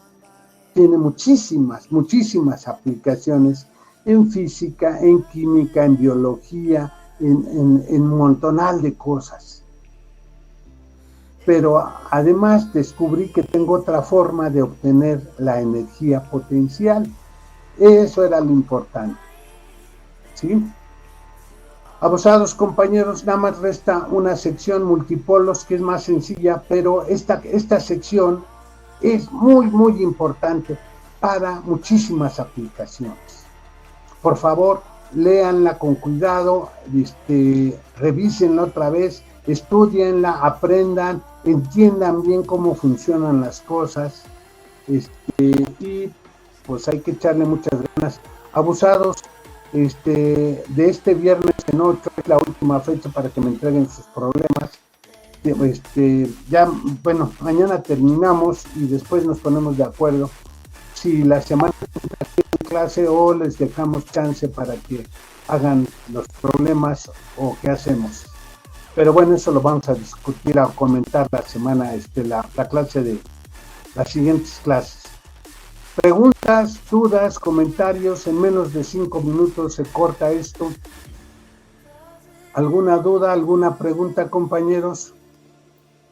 tiene muchísimas aplicaciones en física, en química, en biología, en un montonal de cosas. Pero además descubrí que tengo otra forma de obtener la energía potencial. Eso era lo importante. ¿Sí? Abusados compañeros, nada más resta una sección multipolos que es más sencilla, pero esta sección es muy importante para muchísimas aplicaciones. Por favor, léanla con cuidado, revísenla otra vez, estudienla, aprendan, entiendan bien cómo funcionan las cosas, y pues hay que echarle muchas ganas. Abusados, de este viernes en 8 es la última fecha para que me entreguen sus problemas. Ya, bueno, mañana terminamos y después nos ponemos de acuerdo si la semana tienen clase o les dejamos chance para que hagan los problemas o qué hacemos. Pero bueno, eso lo vamos a discutir, a comentar la semana, la clase de las siguientes clases. Preguntas, dudas, comentarios, en menos de 5 minutos se corta esto. ¿Alguna duda, alguna pregunta, compañeros?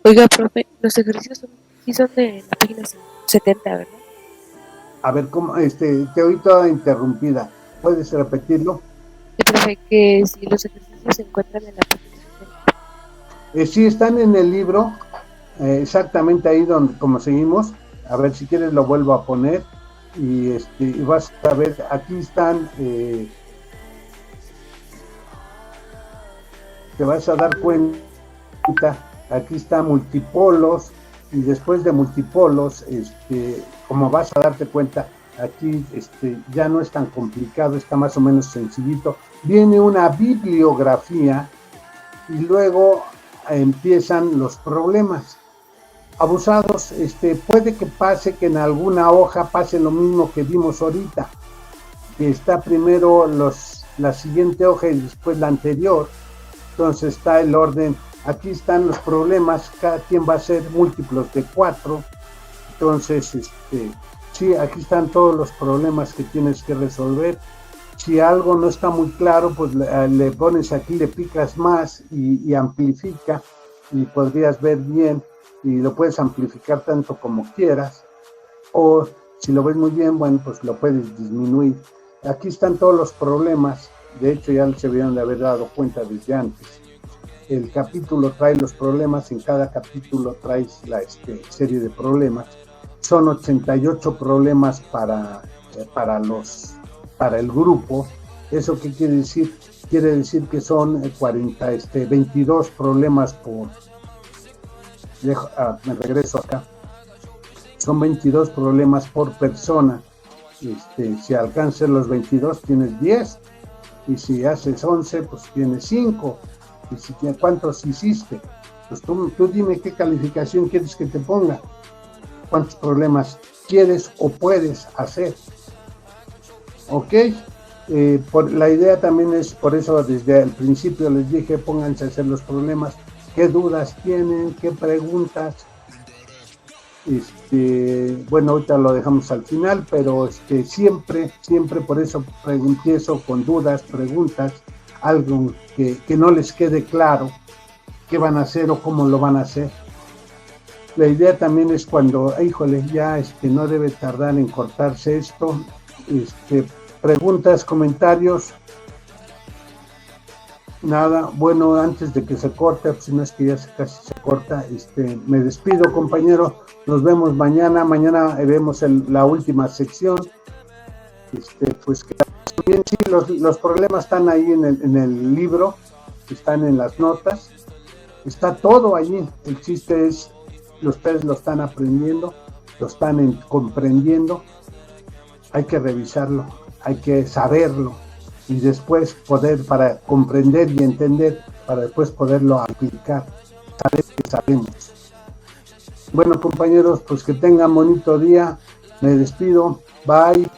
Oiga, profe, los ejercicios sí son de la página 70, ¿verdad? A ver, ¿cómo? Te oí toda interrumpida. ¿Puedes repetirlo? Sí, profe, que si los ejercicios se encuentran en la página 70. Sí, están en el libro, exactamente ahí donde, como seguimos. A ver, si quieres lo vuelvo a poner. Y vas a ver, aquí están, te vas a dar cuenta, aquí está multipolos, y después de multipolos, como vas a darte cuenta, aquí ya no es tan complicado, está más o menos sencillito. Viene una bibliografía y luego empiezan los problemas. Abusados, puede que pase que en alguna hoja pase lo mismo que vimos ahorita, que está primero la siguiente hoja y después la anterior. Entonces está el orden, aquí están los problemas, cada quien va a ser múltiplos de 4. Entonces, sí, aquí están todos los problemas que tienes que resolver. Si algo no está muy claro, pues le pones aquí, le picas más y amplifica, y podrías ver bien, y lo puedes amplificar tanto como quieras, o si lo ves muy bien, bueno, pues lo puedes disminuir. Aquí están todos los problemas, de hecho ya se debieron de haber dado cuenta desde antes. El capítulo trae los problemas, en cada capítulo traes la serie de problemas. Son 88 problemas para el grupo. ¿Eso qué quiere decir? Quiere decir que son 22 problemas por... me regreso acá. Son 22 problemas por persona. Si alcanzas los 22 tienes 10, y si haces 11 pues tienes 5. Y si ¿cuántos hiciste? Pues tú dime qué calificación quieres que te ponga, cuántos problemas quieres o puedes hacer. Ok, la idea también es, por eso desde el principio les dije, pónganse a hacer los problemas, qué dudas tienen, qué preguntas. Bueno, ahorita lo dejamos al final, pero siempre por eso empiezo con dudas, preguntas, algo que no les quede claro qué van a hacer o cómo lo van a hacer. La idea también es cuando, híjole, ya no debe tardar en cortarse esto. Preguntas, comentarios. Nada, bueno, antes de que se corte, pues, si no es que ya casi se corta, me despido, compañero. Nos vemos mañana. Mañana vemos la última sección. Pues que bien, sí, los problemas están ahí en el libro, están en las notas, está todo allí. El chiste es, ustedes lo están aprendiendo, lo están comprendiendo. Hay que revisarlo, hay que saberlo, y después para comprender y entender, para después poderlo aplicar, saber que sabemos. Bueno, compañeros, pues que tengan bonito día. Me despido. Bye.